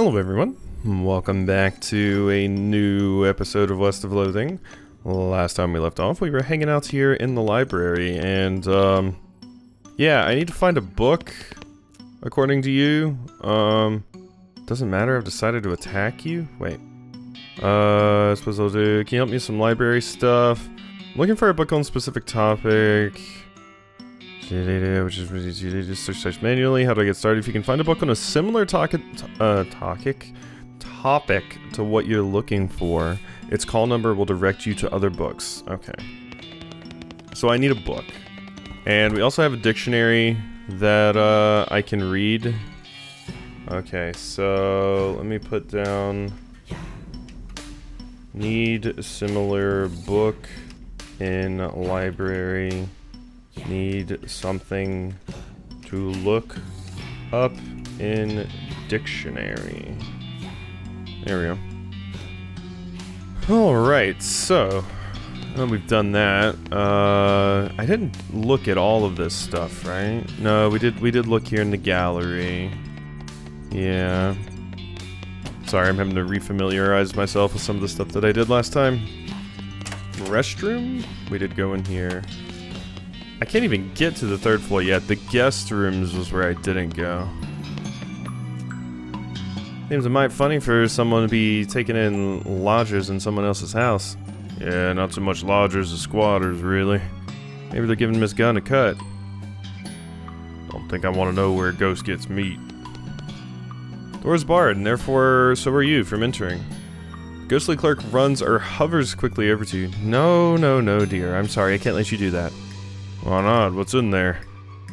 Hello everyone, welcome back to a new episode of West of Loathing. Last time we left off, we were hanging out here in the library, and yeah, I need to find a book, according to you. Doesn't matter, I've decided to attack you? Wait. I suppose I'll do, can you help me with some library stuff? I'm looking for a book on a specific topic. Which is just search manually. How do I get started? If you can find a book on a similar topic to what you're looking for, its call number will direct you to other books. Okay. So I need a book. And we also have a dictionary that I can read. Okay, so let me put down need a similar book in library. Need something to look up in dictionary. There we go. Alright, so we've done that. I didn't look at all of this stuff, right? No, we did look here in the gallery. Yeah. Sorry, I'm having to refamiliarize myself with some of the stuff that I did last time. Restroom? We did go in here. I can't even get to the third floor yet. The guest rooms was where I didn't go. Seems a mite funny for someone to be taking in lodgers in someone else's house. Yeah, not so much lodgers as squatters, really. Maybe they're giving Miss Gunn a cut. Don't think I want to know where a ghost gets meat. Door's barred, and therefore so are you from entering. Ghostly clerk runs or hovers quickly over to you. No, dear. I'm sorry, I can't let you do that. Why not? What's in there?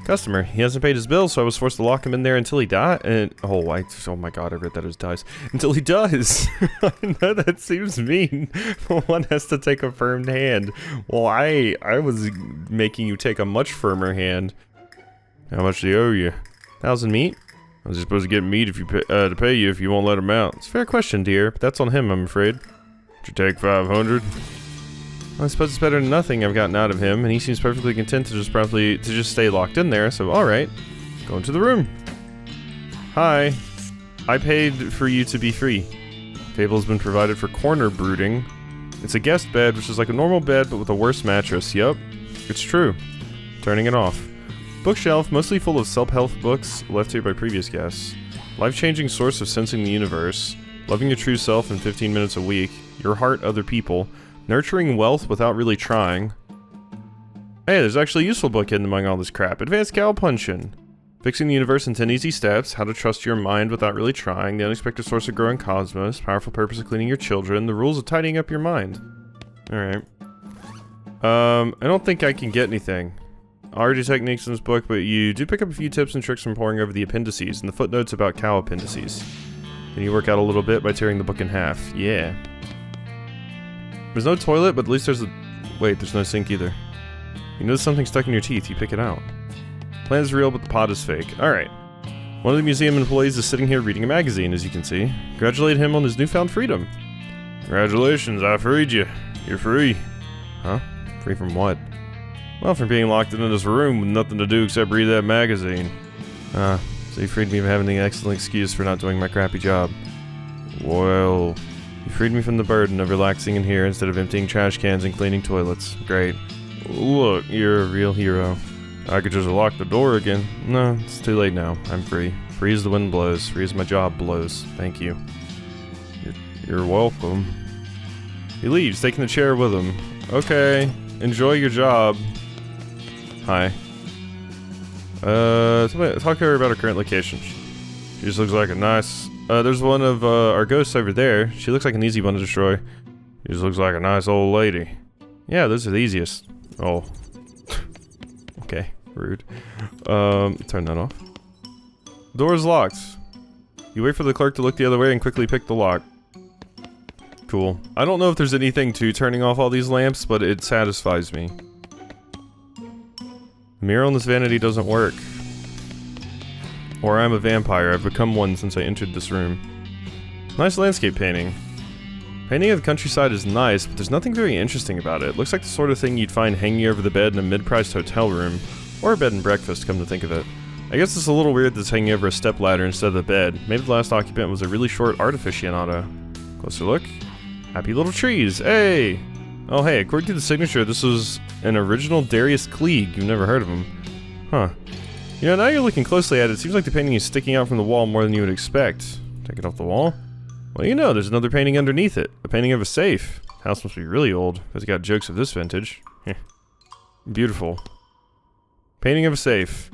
Customer. He hasn't paid his bill, so I was forced to lock him in there until he died. And oh my god, I read that as dies. Until he does. I know that seems mean. One has to take a firm hand. Well, I was making you take a much firmer hand. How much do he owe you? 1,000 meat? I was supposed to get meat if you to pay you if you won't let him out. It's a fair question, dear, but that's on him, I'm afraid. Would you take 500? I suppose it's better than nothing I've gotten out of him, and he seems perfectly content to just stay locked in there, so alright. Go into the room. Hi. I paid for you to be free. Table has been provided for corner brooding. It's a guest bed, which is like a normal bed, but with a worse mattress. Yup. It's true. Turning it off. Bookshelf, mostly full of self-help books, left here by previous guests. Life-changing source of sensing the universe. Loving your true self in 15 minutes a week. Your heart, other people. Nurturing wealth without really trying. Hey, there's actually a useful book hidden among all this crap. Advanced cow punching. Fixing the universe in 10 easy steps. How to trust your mind without really trying. The unexpected source of growing cosmos. Powerful purpose of cleaning your children. The rules of tidying up your mind. Alright. I don't think I can get anything. Already techniques in this book, but you do pick up a few tips and tricks from poring over the appendices and the footnotes about cow appendices. Can you work out a little bit by tearing the book in half? Yeah. There's no toilet, but at least there's a... Wait, there's no sink either. You notice something stuck in your teeth, you pick it out. Plan is real, but the pot is fake. Alright. One of the museum employees is sitting here reading a magazine, as you can see. Congratulate him on his newfound freedom. Congratulations, I freed you. You're free. Huh? Free from what? Well, from being locked into this room with nothing to do except read that magazine. So you freed me from having the excellent excuse for not doing my crappy job. Well... You freed me from the burden of relaxing in here instead of emptying trash cans and cleaning toilets. Great. Look, you're a real hero. I could just lock the door again. No, it's too late now. I'm free. Free as the wind blows. Free as my job blows. Thank you. You're welcome. He leaves, taking the chair with him. Okay. Enjoy your job. Hi. Talk to her about her current location. She just looks like a nice... there's one of our ghosts over there. She looks like an easy one to destroy. She just looks like a nice old lady. Yeah, those are the easiest. Oh. Okay, rude. Turn that off. Door's locked. You wait for the clerk to look the other way and quickly pick the lock. Cool. I don't know if there's anything to turning off all these lamps, but it satisfies me. The mirror on this vanity doesn't work. Or I'm a vampire. I've become one since I entered this room. Nice landscape painting. Painting of the countryside is nice, but there's nothing very interesting about it. It looks like the sort of thing you'd find hanging over the bed in a mid-priced hotel room. Or a bed and breakfast, come to think of it. I guess it's a little weird that it's hanging over a stepladder instead of the bed. Maybe the last occupant was a really short art aficionado. Closer look. Happy little trees, hey! Oh hey, according to the signature, this was an original Darius Klieg. You've never heard of him. Huh. You know, now you're looking closely at it, it seems like the painting is sticking out from the wall more than you would expect. Take it off the wall. Well, you know, there's another painting underneath it. A painting of a safe. House must be really old, because it got jokes of this vintage. Beautiful. Painting of a safe.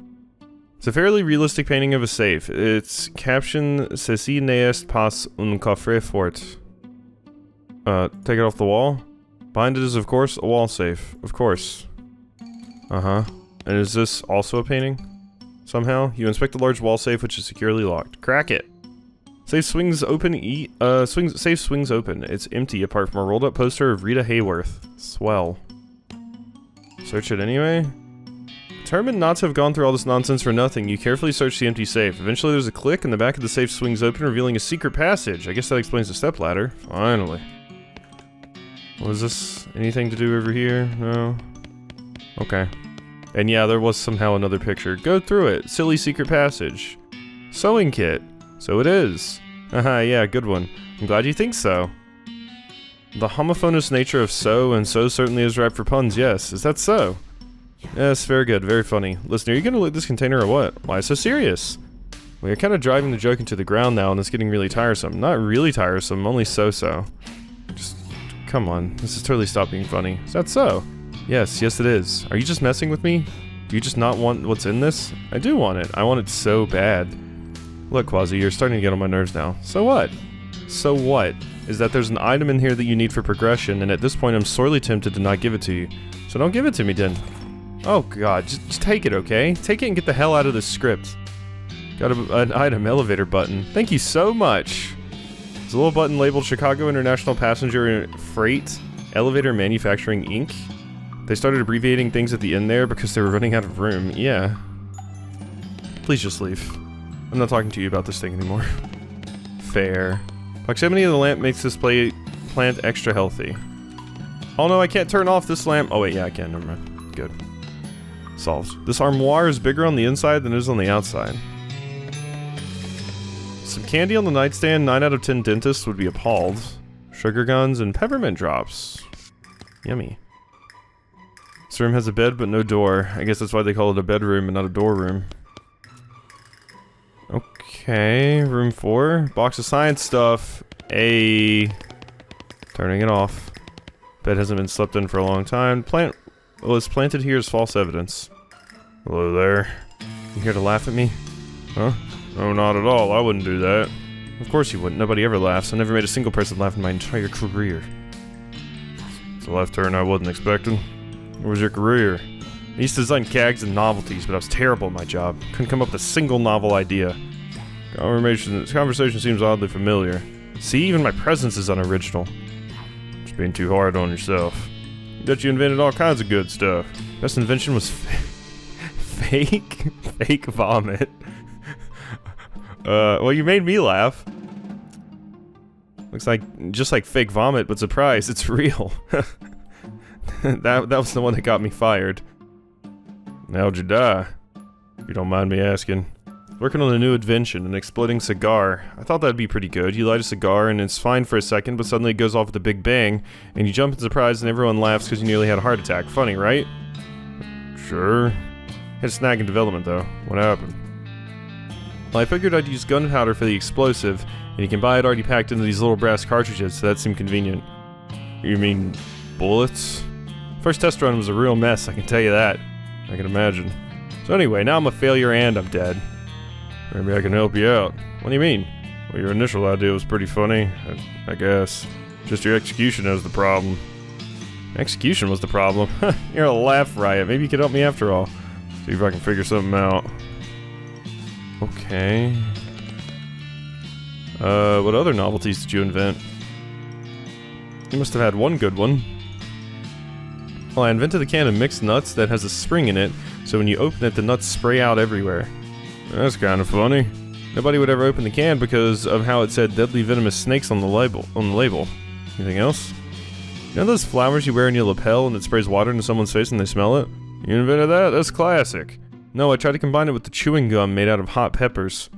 It's a fairly realistic painting of a safe. It's captioned "Ceci n'est pas un coffre fort." Take it off the wall. Behind it is, of course, a wall safe. Of course. Uh-huh. And is this also a painting? Somehow? You inspect the large wall safe, which is securely locked. Crack it! Safe swings open. Safe swings open. It's empty apart from a rolled up poster of Rita Hayworth. Swell. Search it anyway? Determined not to have gone through all this nonsense for nothing, you carefully search the empty safe. Eventually there's a click and the back of the safe swings open, revealing a secret passage. I guess that explains the stepladder. Finally. What is this? Anything to do over here? No? Okay. And yeah, there was somehow another picture. Go through it. Silly secret passage. Sewing kit. So it is. Haha, yeah, good one. I'm glad you think so. The homophonous nature of so and so certainly is ripe for puns, yes. Is that so? Yes, very good, very funny. Listen, are you gonna loot this container or what? Why so serious? We are kind of driving the joke into the ground now and it's getting really tiresome. Not really tiresome, only so-so. Just, come on, this has totally stopped being funny. Is that so? Yes, yes it is. Are you just messing with me? Do you just not want what's in this? I do want it. I want it so bad. Look, Quasi, you're starting to get on my nerves now. So what? So what? Is that there's an item in here that you need for progression, and at this point I'm sorely tempted to not give it to you. So don't give it to me, then. Oh god, just take it, okay? Take it and get the hell out of this script. Got an item elevator button. Thank you so much. There's a little button labeled Chicago International Passenger Freight Elevator Manufacturing Inc. They started abbreviating things at the end there because they were running out of room. Yeah. Please just leave. I'm not talking to you about this thing anymore. Fair. Proximity of the lamp makes this plant extra healthy. Oh no, I can't turn off this lamp. Oh wait, yeah I can, never mind. Good. Solved. This armoire is bigger on the inside than it is on the outside. Some candy on the nightstand, 9 out of 10 dentists would be appalled. Sugar guns and peppermint drops. Yummy. This room has a bed but no door. I guess that's why they call it a bedroom and not a door room. Okay, room 4. Box of science stuff. Turning it off. Bed hasn't been slept in for a long time. Plant was planted here as false evidence. Hello there. You here to laugh at me? Huh? No, not at all. I wouldn't do that. Of course you wouldn't. Nobody ever laughs. I never made a single person laugh in my entire career. It's a left turn I wasn't expecting. What was your career? I used to design gags and novelties, but I was terrible at my job. Couldn't come up with a single novel idea. This conversation seems oddly familiar. See, even my presence is unoriginal. Just being too hard on yourself. Bet you invented all kinds of good stuff. Best invention was fake vomit. Well, you made me laugh. Looks like just like fake vomit, but surprise, it's real. that was the one that got me fired. How'd you die? If you don't mind me asking. Working on a new invention, an exploding cigar. I thought that'd be pretty good. You light a cigar and it's fine for a second, but suddenly it goes off with a big bang, and you jump in surprise and everyone laughs because you nearly had a heart attack. Funny, right? Sure. Hit a snag in development though. What happened? Well, I figured I'd use gunpowder for the explosive, and you can buy it already packed into these little brass cartridges, so that seemed convenient. You mean bullets? First test run was a real mess, I can tell you that. I can imagine. So anyway, now I'm a failure and I'm dead. Maybe I can help you out. What do you mean? Well, your initial idea was pretty funny, I guess. Just your execution is the problem. Execution was the problem? You're a laugh riot. Maybe you could help me after all. See if I can figure something out. Okay. What other novelties did you invent? You must have had one good one. Well, I invented a can of mixed nuts that has a spring in it, so when you open it, the nuts spray out everywhere. That's kind of funny. Nobody would ever open the can because of how it said deadly venomous snakes on the label. Anything else? You know those flowers you wear in your lapel and it sprays water into someone's face and they smell it? You invented that? That's classic. No, I tried to combine it with the chewing gum made out of hot peppers.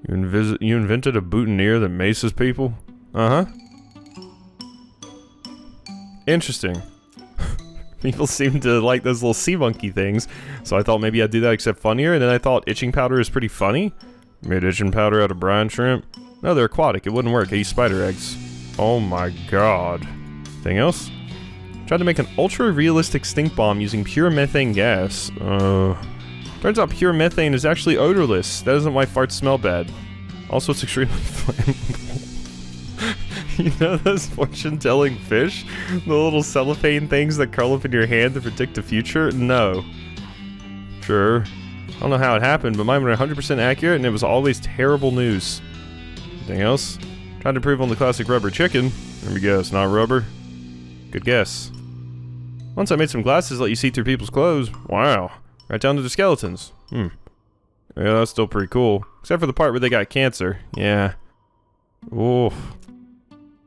You invented a boutonniere that maces people? Uh-huh. Interesting. People seem to like those little sea monkey things, so I thought maybe I'd do that except funnier, and then I thought itching powder is pretty funny. Made itching powder out of brine shrimp? No, they're aquatic, it wouldn't work, I use spider eggs. Oh my god. Anything else? Tried to make an ultra-realistic stink bomb using pure methane gas. Turns out pure methane is actually odorless. That isn't why farts smell bad. Also, it's extremely flammable. You know those fortune-telling fish? The little cellophane things that curl up in your hand to predict the future? No. Sure. I don't know how it happened, but mine were 100% accurate and it was always terrible news. Anything else? Tried to improve on the classic rubber chicken. Let me guess, not rubber? Good guess. Once I made some glasses that let you see through people's clothes. Wow. Right down to the skeletons. Yeah, that's still pretty cool. Except for the part where they got cancer. Yeah. Oof.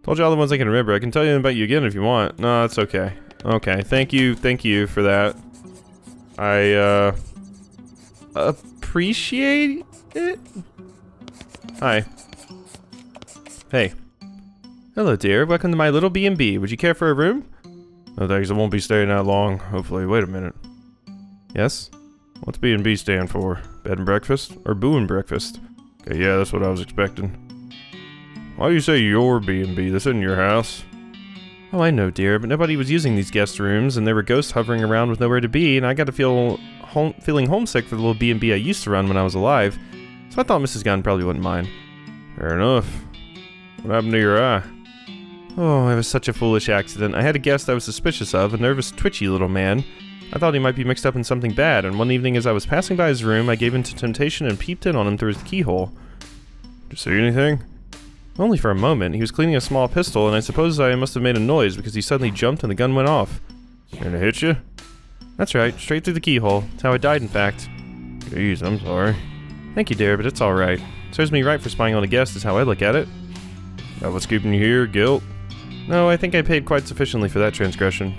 Told you all the ones I can remember. I can tell you about you again if you want. No, that's okay. Okay, thank you for that. I, appreciate it? Hi. Hey. Hello, dear. Welcome to my little B&B. Would you care for a room? No thanks, I won't be staying that long, hopefully. Wait a minute. Yes? What's B&B stand for? Bed and breakfast? Or boo and breakfast? Okay, yeah, that's what I was expecting. Why do you say your B&B? This isn't your house. Oh, I know, dear, but nobody was using these guest rooms, and there were ghosts hovering around with nowhere to be, and I got to feeling homesick for the little B&B I used to run when I was alive. So I thought Mrs. Gunn probably wouldn't mind. Fair enough. What happened to your eye? Oh, it was such a foolish accident. I had a guest I was suspicious of, a nervous, twitchy little man. I thought he might be mixed up in something bad, and one evening as I was passing by his room, I gave in to temptation and peeped in on him through his keyhole. Did you see anything? Only for a moment. He was cleaning a small pistol, and I suppose I must have made a noise because he suddenly jumped and the gun went off. And it hit you? That's right, straight through the keyhole. That's how I died, in fact. Jeez, I'm sorry. Thank you, dear, but it's alright. Serves me right for spying on a guest is how I look at it. That what's keeping you here? Guilt? No, I think I paid quite sufficiently for that transgression.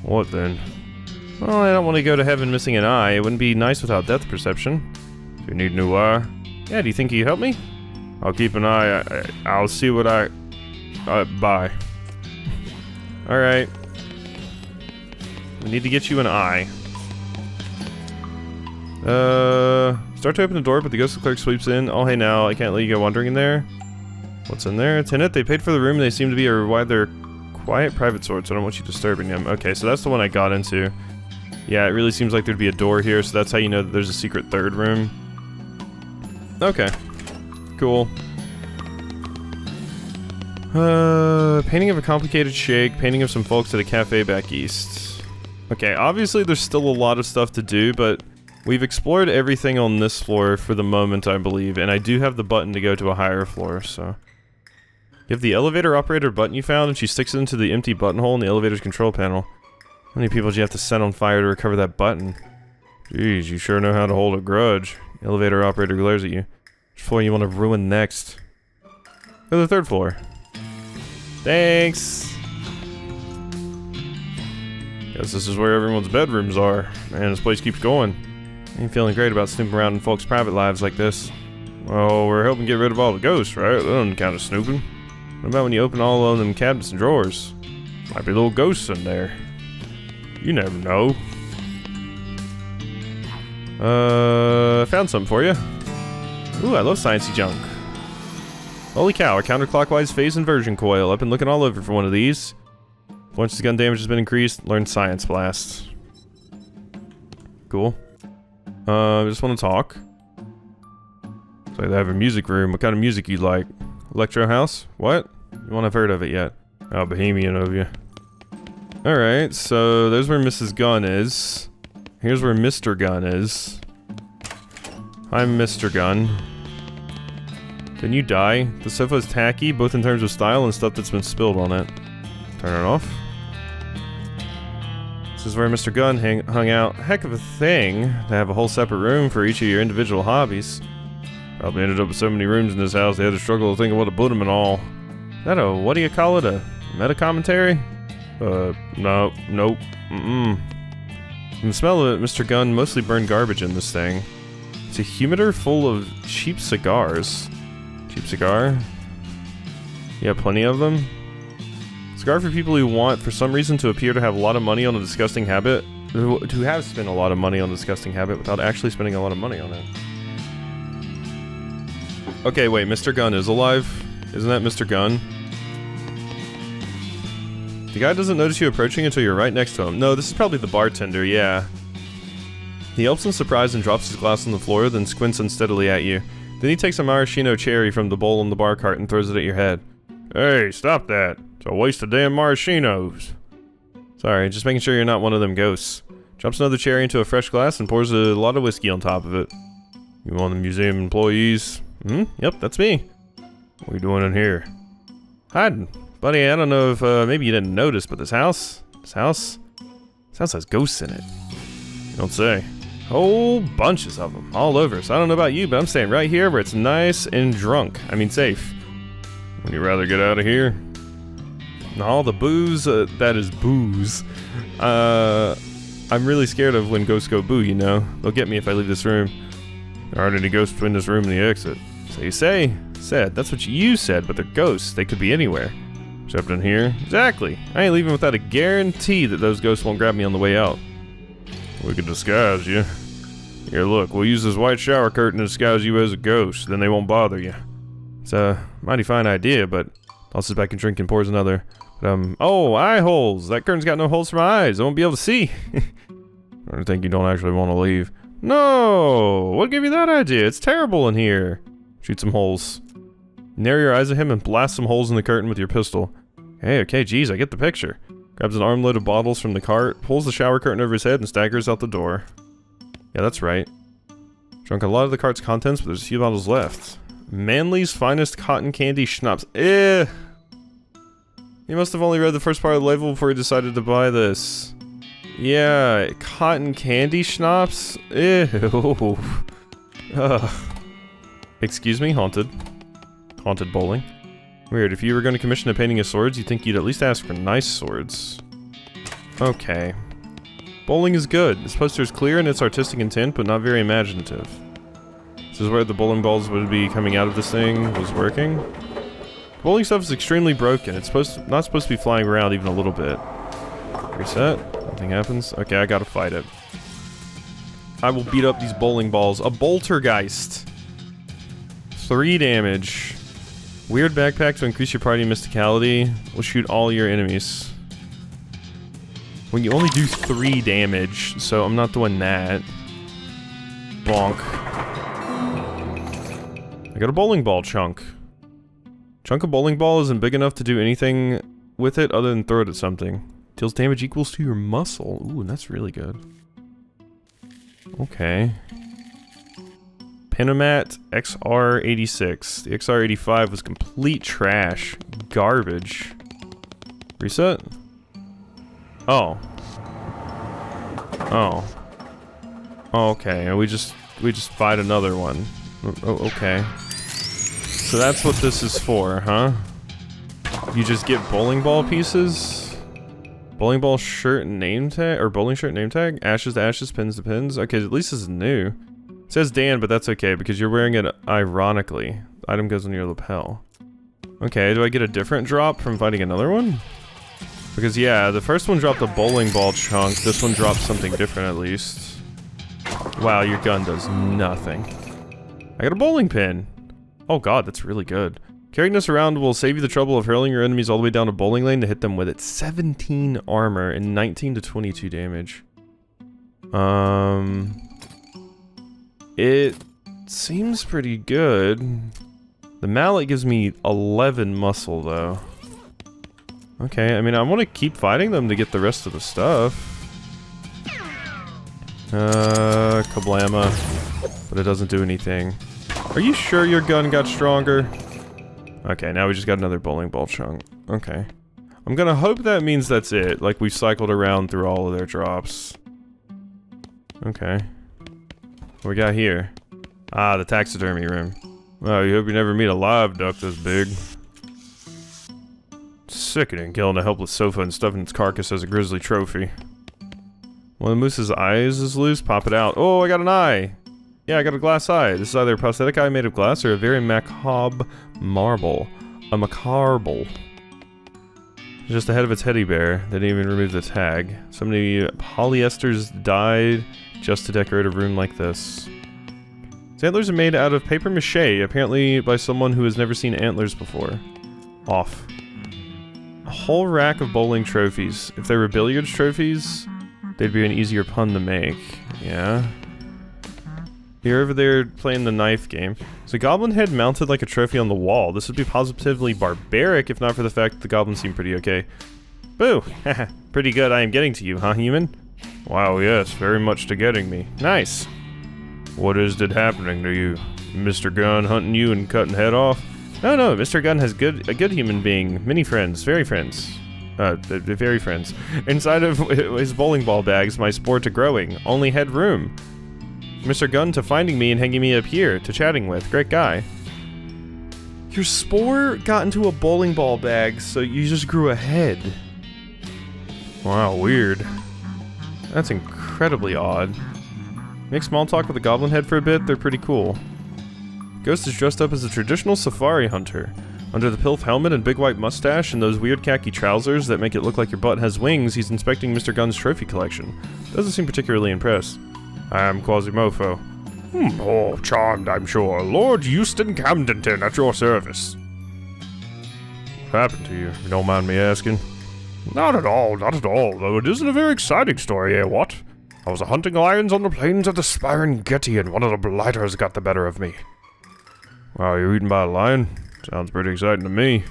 What then? Well, I don't want to go to heaven missing an eye. It wouldn't be nice without depth perception. Do you need a new eye? Yeah, do you think you can help me? I'll keep an eye. I'll see what I... bye. Alright. We need to get you an eye. Start to open the door, but the ghostly clerk sweeps in. Oh, hey now, I can't let you go wandering in there. What's in there? Tenant, they paid for the room and they seem to be a rather quiet private sort, so I don't want you disturbing them. Okay, so that's the one I got into. Yeah, it really seems like there'd be a door here, so that's how you know that there's a secret third room. Okay. Cool. Painting of a complicated shake, painting of some folks at a cafe back east. Okay, obviously there's still a lot of stuff to do, but we've explored everything on this floor for the moment, I believe, and I do have the button to go to a higher floor, so... You have the elevator operator button you found, and she sticks it into the empty buttonhole in the elevator's control panel. How many people do you have to set on fire to recover that button? Jeez, you sure know how to hold a grudge. The elevator operator glares at you. Which floor you want to ruin next? Go to the 3rd floor. Thanks! Guess this is where everyone's bedrooms are. Man, this place keeps going. I ain't feeling great about snooping around in folks' private lives like this. Well, we're helping get rid of all the ghosts, right? That doesn't count as snooping. What about when you open all of them cabinets and drawers? Might be little ghosts in there. You never know. Found something for you. Ooh, I love sciencey junk. Holy cow, a counterclockwise phase inversion coil. I've been looking all over for one of these. Once the gun damage has been increased, learn science blast. Cool. I just want to talk. So they have a music room. What kind of music you like? Electro house? What? You won't have heard of it yet. Oh, bohemian of you. Alright, so there's where Mrs. Gunn is. Here's where Mr. Gunn is. I'm Mr. Gunn. Can you die? The sofa is tacky, both in terms of style and stuff that's been spilled on it. Turn it off. This is where Mr. Gunn hung out. Heck of a thing to have a whole separate room for each of your individual hobbies. Probably ended up with so many rooms in this house they had to struggle to think of what to put them in all. Is that a, what do you call it, a meta-commentary? No, nope, From the smell of it, Mr. Gunn mostly burned garbage in this thing. It's a humidor full of cheap cigars. Cheap cigar? Yeah, plenty of them. Cigar for people who want, for some reason, to appear to have a lot of money on a disgusting habit. To have spent a lot of money on a disgusting habit without actually spending a lot of money on it. Okay, wait, Mr. Gunn is alive? Isn't that Mr. Gunn? The guy doesn't notice you approaching until you're right next to him. No, this is probably the bartender, yeah. He yelps in surprise and drops his glass on the floor, then squints unsteadily at you. Then he takes a maraschino cherry from the bowl on the bar cart and throws it at your head. Hey, stop that. It's a waste of damn maraschinos. Sorry, just making sure you're not one of them ghosts. Drops another cherry into a fresh glass and pours a lot of whiskey on top of it. You one of the museum employees? Yep, that's me. What are you doing in here? Hiding. Buddy, I don't know if maybe you didn't notice, but this house has ghosts in it. You don't say. Whole bunches of them, all over. So I don't know about you, but I'm staying right here where it's nice and drunk. I mean safe. Would you rather get out of here? All the booze, that is booze. I'm really scared of when ghosts go boo, you know. They'll get me if I leave this room. There aren't any ghosts between this room and the exit. So you say? Said. That's what you said, but they're ghosts. They could be anywhere. Except in here. Exactly. I ain't leaving without a guarantee that those ghosts won't grab me on the way out. We could disguise you. Here, look, we'll use this white shower curtain to disguise you as a ghost. Then they won't bother you. It's a mighty fine idea, but tosses back and drink and pours another. But, oh, eye holes. That curtain's got no holes for my eyes. I won't be able to see. I think you don't actually want to leave. No! What gave you that idea? It's terrible in here. Shoot some holes. Narrow your eyes at him and blast some holes in the curtain with your pistol. Hey, okay, geez, I get the picture. Grabs an armload of bottles from the cart, pulls the shower curtain over his head, and staggers out the door. Yeah, that's right. Drunk a lot of the cart's contents, but there's a few bottles left. Manly's finest cotton candy schnapps. Eh! He must have only read the first part of the label before he decided to buy this. Yeah, cotton candy schnapps? Ew. Excuse me, haunted. Haunted bowling. Weird, if you were going to commission a painting of swords, you'd think you'd at least ask for nice swords. Okay. Bowling is good. This poster is clear in its artistic intent, but not very imaginative. This is where the bowling balls would be coming out of this thing was working. Bowling stuff is extremely broken. It's not supposed to be flying around even a little bit. Reset. Nothing happens. Okay, I gotta fight it. I will beat up these bowling balls. A Bowltergeist. 3 damage. Weird backpack to increase your party mysticality. Will shoot all your enemies. When you only do 3 damage, so I'm not doing that. Bonk. I got a bowling ball chunk. Chunk of bowling ball isn't big enough to do anything with it other than throw it at something. Deals damage equals to your muscle. Ooh, that's really good. Okay. Pinomat XR86. The XR85 was complete trash. Garbage. Reset? Oh. Oh. Oh, okay. We just fight another one. Oh, okay. So that's what this is for, huh? You just get bowling ball pieces? Bowling ball shirt and name tag? Or bowling shirt name tag? Ashes to ashes, pins to pins? Okay, at least this is new. It says Dan, but that's okay because you're wearing it ironically. The item goes on your lapel. Okay, do I get a different drop from fighting another one? Because yeah, the first one dropped a bowling ball chunk. This one dropped something different at least. Wow, your gun does nothing. I got a bowling pin. Oh god, that's really good. Carrying this around will save you the trouble of hurling your enemies all the way down a bowling lane to hit them with it. 17 armor and 19 to 22 damage. It seems pretty good. The mallet gives me 11 muscle though. Okay, I mean I want to keep fighting them to get the rest of the stuff. Kablama. But it doesn't do anything. Are you sure your gun got stronger? Okay, now we just got another bowling ball chunk. Okay. I'm gonna hope that means that's it. Like we cycled around through all of their drops. Okay. What we got here? Ah, the taxidermy room. Oh, you hope you never meet a live duck this big. Sickening, killing a helpless sofa and stuffing its carcass as a grisly trophy. One of the moose's eyes is loose, pop it out. Oh, I got an eye! Yeah, I got a glass eye. This is either a prosthetic eye made of glass or a very macabre marble. A macabre. Just the head of a teddy bear. They didn't even remove the tag. So many polyesters died just to decorate a room like this. His antlers are made out of paper mache, apparently by someone who has never seen antlers before. Off. A whole rack of bowling trophies. If they were billiards trophies, they'd be an easier pun to make. Yeah. You're over there playing the knife game. There's a goblin head mounted like a trophy on the wall. This would be positively barbaric if not for the fact that the goblins seem pretty okay. Boo! Haha, pretty good I am getting to you, huh, human? Wow, yes, very much to getting me. Nice! What is it happening to you? Mr. Gunn hunting you and cutting head off? No, Mr. Gunn has a good human being. Many friends, very friends. Very friends. Inside of his bowling ball bags, my spore to growing. Only head room. Mr. Gunn to finding me and hanging me up here, to chatting with. Great guy. Your spore got into a bowling ball bag, so you just grew a head. Wow, weird. That's incredibly odd. Make small talk with a goblin head for a bit, they're pretty cool. Ghost is dressed up as a traditional safari hunter. Under the pilf helmet and big white mustache and those weird khaki trousers that make it look like your butt has wings, he's inspecting Mr. Gunn's trophy collection. Doesn't seem particularly impressed. I am Quasimodo. Oh, charmed, I'm sure. Lord Euston Camdenton at your service. What happened to you, if you don't mind me asking? Not at all, though it isn't a very exciting story, eh, what? I was hunting lions on the plains of the Spirengeti and one of the blighters got the better of me. Wow, you're eaten by a lion? Sounds pretty exciting to me.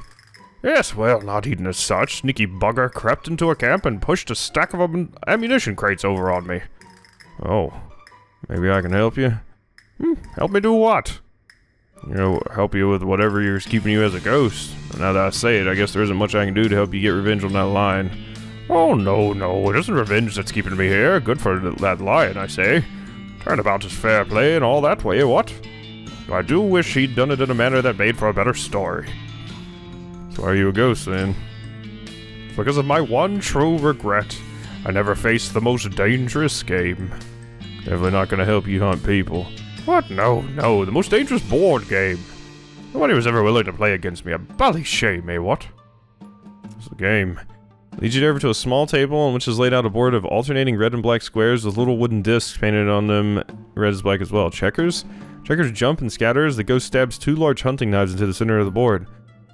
Yes, well, not eaten as such. Sneaky bugger crept into a camp and pushed a stack of ammunition crates over on me. Oh, maybe I can help you? Help me do what? You know, help you with whatever is keeping you as a ghost. Now that I say it, I guess there isn't much I can do to help you get revenge on that lion. Oh, no, it isn't revenge that's keeping me here. Good for that lion, I say. Turnabout is fair play and all that way, what? I do wish he'd done it in a manner that made for a better story. So are you a ghost, then? Because of my one true regret. I never faced the most dangerous game. Definitely not gonna help you hunt people. What? No, the most dangerous board game. Nobody was ever willing to play against me. A bally shame, eh, what? It's a game. Leads you over to a small table on which is laid out a board of alternating red and black squares with little wooden discs painted on them, red as black as well. Checkers? Checkers jump and scatter as the ghost stabs two large hunting knives into the center of the board.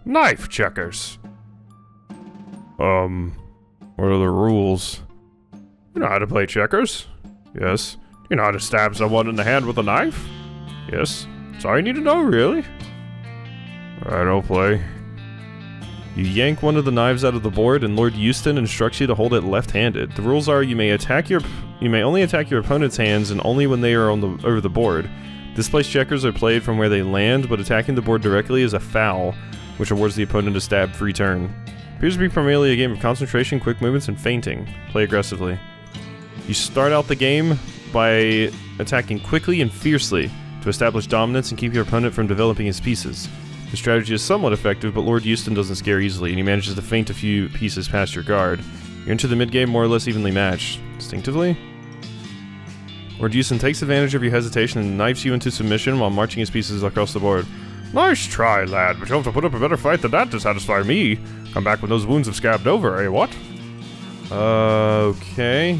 Knife checkers! What are the rules? You know how to play checkers? Yes. You know how to stab someone in the hand with a knife? Yes. That's all you need to know, really. Alright, I'll play. You yank one of the knives out of the board, and Lord Euston instructs you to hold it left-handed. The rules are you may only attack your opponent's hands, and only when they are over the board. Displaced checkers are played from where they land, but attacking the board directly is a foul, which awards the opponent a stab-free turn. Appears to be primarily a game of concentration, quick movements, and feinting. Play aggressively. You start out the game by attacking quickly and fiercely to establish dominance and keep your opponent from developing his pieces. The strategy is somewhat effective, but Lord Euston doesn't scare easily, and he manages to feint a few pieces past your guard. You're into the mid-game more or less evenly matched. Instinctively? Lord Euston takes advantage of your hesitation and knifes you into submission while marching his pieces across the board. Nice try, lad, but you'll have to put up a better fight than that to satisfy me. Come back when those wounds have scabbed over, eh, what? Okay.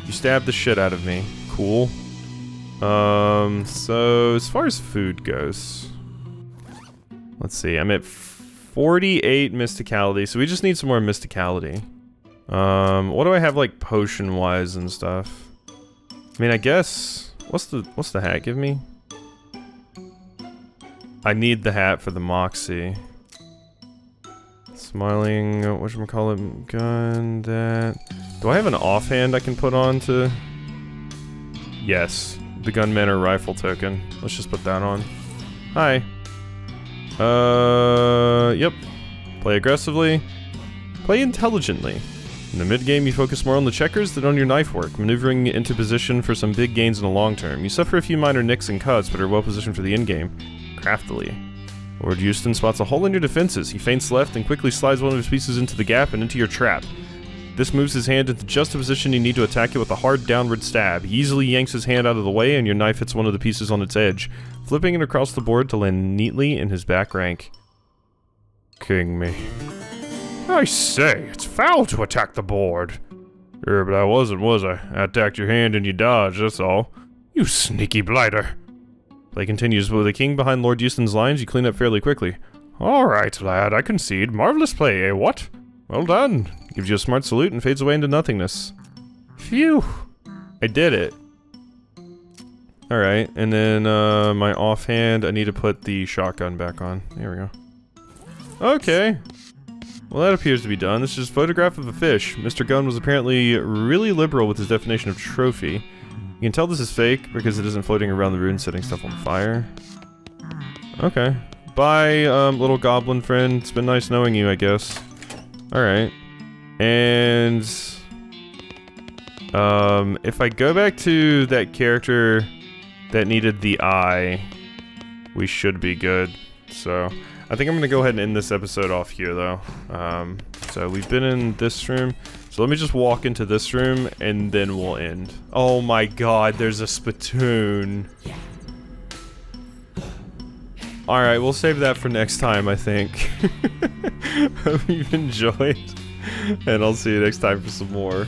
You stabbed the shit out of me. Cool. So as far as food goes... Let's see, I'm at 48 mysticality, so we just need some more mysticality. What do I have, like, potion-wise and stuff? I mean, I guess... What's the hat give me? I need the hat for the Moxie. Smiling, whatchamacallit, gun, that... Do I have an offhand I can put on to... Yes, the gunman or rifle token. Let's just put that on. Hi. Yep. Play aggressively. Play intelligently. In the mid-game, you focus more on the checkers than on your knife work, maneuvering into position for some big gains in the long term. You suffer a few minor nicks and cuts, but are well positioned for the endgame. Craftily. Lord Euston spots a hole in your defenses. He feints left and quickly slides one of his pieces into the gap and into your trap. This moves his hand into just the position you need to attack it with a hard downward stab. He easily yanks his hand out of the way, and your knife hits one of the pieces on its edge, flipping it across the board to land neatly in his back rank. King me. I say, it's foul to attack the board. But I wasn't, was I? I attacked your hand and you dodged, that's all. You sneaky blighter. Play continues, but with the king behind Lord Euston's lines, you clean up fairly quickly. Alright, lad, I concede. Marvelous play, eh, what? Well done. Gives you a smart salute and fades away into nothingness. Phew. I did it. Alright, and then, my offhand, I need to put the shotgun back on. There we go. Okay. Well, that appears to be done. This is just a photograph of a fish. Mr. Gunn was apparently really liberal with his definition of trophy. You can tell this is fake because it isn't floating around the room setting stuff on fire. Okay. Bye, little goblin friend. It's been nice knowing you, I guess. Alright. And... if I go back to that character that needed the eye, we should be good. So, I think I'm gonna go ahead and end this episode off here, though. So we've been in this room. So let me just walk into this room, and then we'll end. Oh my god, there's a spittoon. Alright, we'll save that for next time, I think. Hope you've enjoyed. And I'll see you next time for some more.